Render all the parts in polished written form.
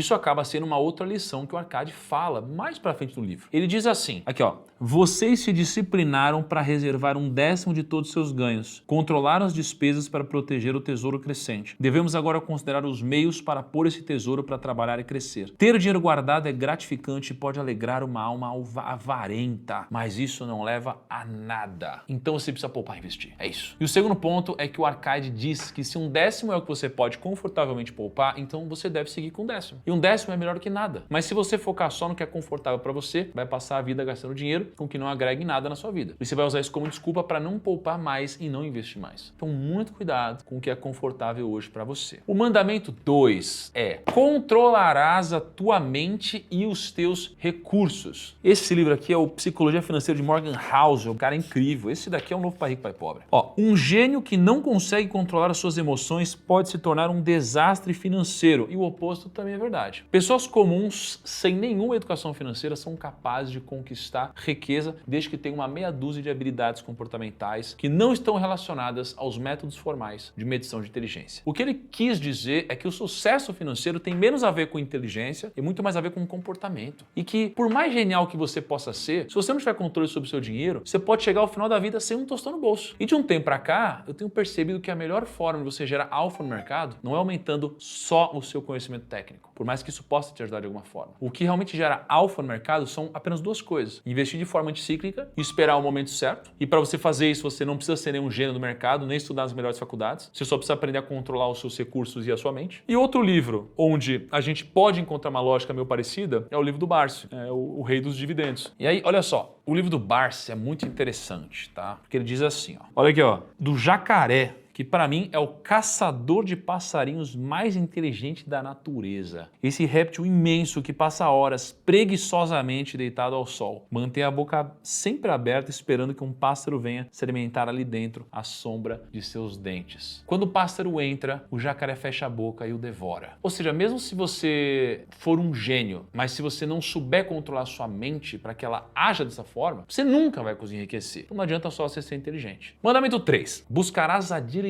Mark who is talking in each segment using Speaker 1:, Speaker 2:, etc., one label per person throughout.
Speaker 1: Isso acaba sendo uma outra lição que o Arcade fala mais pra frente no livro. Ele diz assim, aqui ó, vocês se disciplinaram para reservar 1/10 de todos os seus ganhos, controlaram as despesas para proteger o tesouro crescente. Devemos agora considerar os meios para pôr esse tesouro para trabalhar e crescer. Ter dinheiro guardado é gratificante e pode alegrar uma alma avarenta, mas isso não leva a nada. Então você precisa poupar e investir. É isso. E o segundo ponto é que o Arcade diz que se 1/10 é o que você pode confortavelmente poupar, então você deve seguir com 1/10. E 1/10 é melhor que nada. Mas se você focar só no que é confortável para você, vai passar a vida gastando dinheiro com que não agregue nada na sua vida. E você vai usar isso como desculpa para não poupar mais e não investir mais. Então, muito cuidado com o que é confortável hoje para você. O mandamento 2 é: controlarás a tua mente e os teus recursos. Esse livro aqui é o Psicologia Financeira de Morgan Housel, um cara incrível. Esse daqui é o novo Pai Rico, Pai Pobre. Ó, um gênio que não consegue controlar as suas emoções pode se tornar um desastre financeiro. E o oposto também é verdade. Pessoas comuns, sem nenhuma educação financeira, são capazes de conquistar riqueza desde que tenham uma meia dúzia de habilidades comportamentais que não estão relacionadas aos métodos formais de medição de inteligência. O que ele quis dizer é que o sucesso financeiro tem menos a ver com inteligência e muito mais a ver com comportamento. E que, por mais genial que você possa ser, se você não tiver controle sobre o seu dinheiro, você pode chegar ao final da vida sem um tostão no bolso. E de um tempo para cá, eu tenho percebido que a melhor forma de você gerar alfa no mercado não é aumentando só o seu conhecimento técnico, por mais que isso possa te ajudar de alguma forma. O que realmente gera alfa no mercado são apenas duas coisas: investir de forma anticíclica e esperar o momento certo. E para você fazer isso, você não precisa ser nenhum gênio do mercado, nem estudar nas melhores faculdades. Você só precisa aprender a controlar os seus recursos e a sua mente. E outro livro onde a gente pode encontrar uma lógica meio parecida é o livro do Barsi, o Rei dos Dividendos. E aí, olha só, o livro do Barsi é muito interessante, tá? Porque ele diz assim, ó, olha aqui, ó, do jacaré, que para mim é o caçador de passarinhos mais inteligente da natureza. Esse réptil imenso que passa horas preguiçosamente deitado ao sol, mantém a boca sempre aberta esperando que um pássaro venha se alimentar ali dentro à sombra de seus dentes. Quando o pássaro entra, o jacaré fecha a boca e o devora. Ou seja, mesmo se você for um gênio, mas se você não souber controlar sua mente para que ela haja dessa forma, você nunca vai conseguir enriquecer. Então não adianta só você ser inteligente. Mandamento 3. Buscarás a diligência,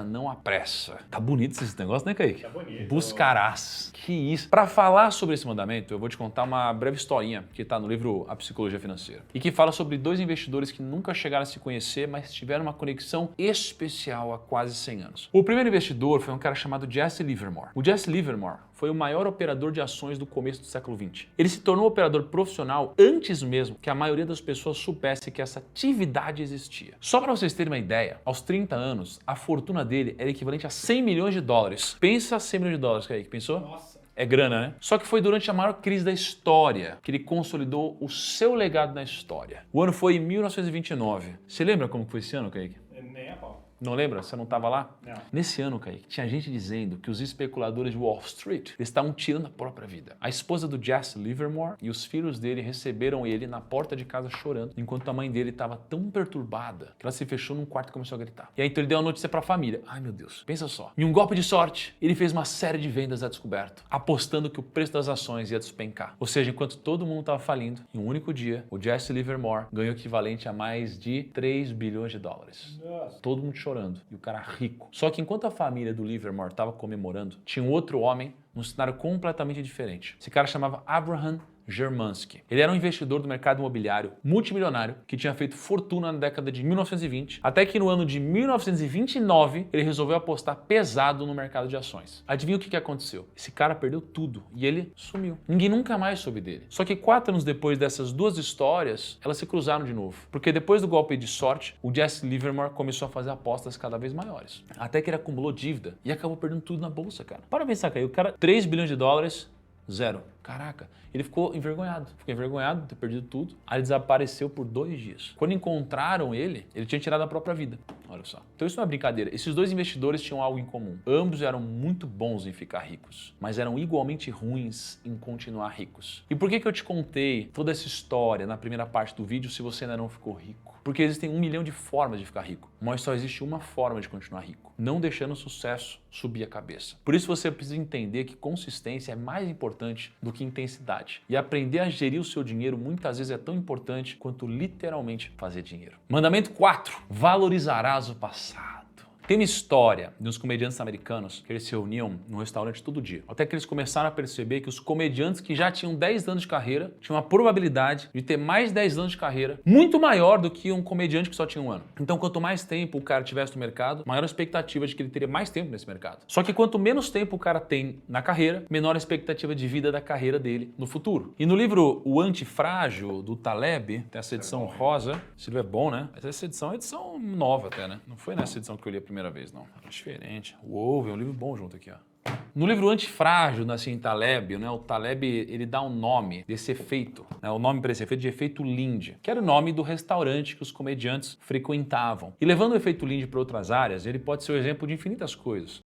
Speaker 1: não a pressa. Tá bonito esse negócio, né, Kaique?
Speaker 2: Tá bonito.
Speaker 1: Buscarás. Que isso. Para falar sobre esse mandamento, eu vou te contar uma breve historinha que está no livro A Psicologia Financeira e que fala sobre dois investidores que nunca chegaram a se conhecer, mas tiveram uma conexão especial há quase 100 anos. O primeiro investidor foi um cara chamado Jesse Livermore. O Jesse Livermore foi o maior operador de ações do começo do século XX. Ele se tornou operador profissional antes mesmo que a maioria das pessoas soubesse que essa atividade existia. Só para vocês terem uma ideia, aos 30 anos, a fortuna dele era equivalente a 100 milhões de dólares. Pensa 100 milhões de dólares, Kaique, pensou?
Speaker 2: Nossa.
Speaker 1: É grana, né? Só que foi durante a maior crise da história que ele consolidou o seu legado na história. O ano foi em 1929. Você lembra como foi esse ano, Kaique?
Speaker 2: Nem a pau.
Speaker 1: Não lembra? Você não estava lá?
Speaker 2: Não.
Speaker 1: Nesse ano, Kaique, tinha gente dizendo que os especuladores de Wall Street estavam tirando a própria vida. A esposa do Jesse Livermore e os filhos dele receberam ele na porta de casa chorando, enquanto a mãe dele estava tão perturbada que ela se fechou num quarto e começou a gritar. E aí então ele deu a notícia para a família. Ai, meu Deus, pensa só. Em um golpe de sorte, ele fez uma série de vendas a descoberto, apostando que o preço das ações ia despencar. Ou seja, enquanto todo mundo estava falindo, em um único dia, o Jesse Livermore ganhou o equivalente a mais de 3 bilhões de dólares.
Speaker 2: Nossa.
Speaker 1: Todo mundo chorando. E o cara rico. Só que enquanto a família do Livermore estava comemorando, tinha um outro homem num cenário completamente diferente. Esse cara chamava Abraham Germansky. Ele era um investidor do mercado imobiliário multimilionário que tinha feito fortuna na década de 1920, até que no ano de 1929 ele resolveu apostar pesado no mercado de ações. Adivinha o que aconteceu? Esse cara perdeu tudo e ele sumiu. Ninguém nunca mais soube dele. Só que 4 anos depois dessas duas histórias, elas se cruzaram de novo. Porque depois do golpe de sorte, o Jesse Livermore começou a fazer apostas cada vez maiores. Até que ele acumulou dívida e acabou perdendo tudo na bolsa, cara. Para pensar, aí o cara, 3 bilhões de dólares, zero. Caraca, ele ficou envergonhado de ter perdido tudo. Aí ele desapareceu por 2 dias. Quando encontraram ele tinha tirado a própria vida. Olha só. Então isso não é brincadeira. Esses dois investidores tinham algo em comum. Ambos eram muito bons em ficar ricos, mas eram igualmente ruins em continuar ricos. E por que eu te contei toda essa história na primeira parte do vídeo se você ainda não ficou rico? Porque existem 1 milhão de formas de ficar rico, mas só existe uma forma de continuar rico, não deixando o sucesso subir a cabeça. Por isso você precisa entender que consistência é mais importante do que intensidade. E aprender a gerir o seu dinheiro muitas vezes é tão importante quanto literalmente fazer dinheiro. Mandamento 4. Valorizarás o passado. Tem uma história de uns comediantes americanos que eles se reuniam num restaurante todo dia. Até que eles começaram a perceber que os comediantes que já tinham 10 anos de carreira tinham uma probabilidade de ter mais 10 anos de carreira muito maior do que um comediante que só tinha um ano. Então, quanto mais tempo o cara tivesse no mercado, maior a expectativa de que ele teria mais tempo nesse mercado. Só que quanto menos tempo o cara tem na carreira, menor a expectativa de vida da carreira dele no futuro. E no livro O Antifrágil, do Taleb, tem essa edição rosa. Esse livro é bom, né? Mas essa edição é edição nova até, né? Não foi nessa edição que eu li a primeira vez, não. É diferente. Uou, é um livro bom junto aqui, ó. No livro Antifrágil, Nassim Taleb, né, o Taleb ele dá um nome desse efeito, né, o nome para esse efeito de efeito Lindy, que era o nome do restaurante que os comediantes frequentavam. E levando o efeito Lindy para outras áreas, ele pode ser o exemplo de infinitas coisas.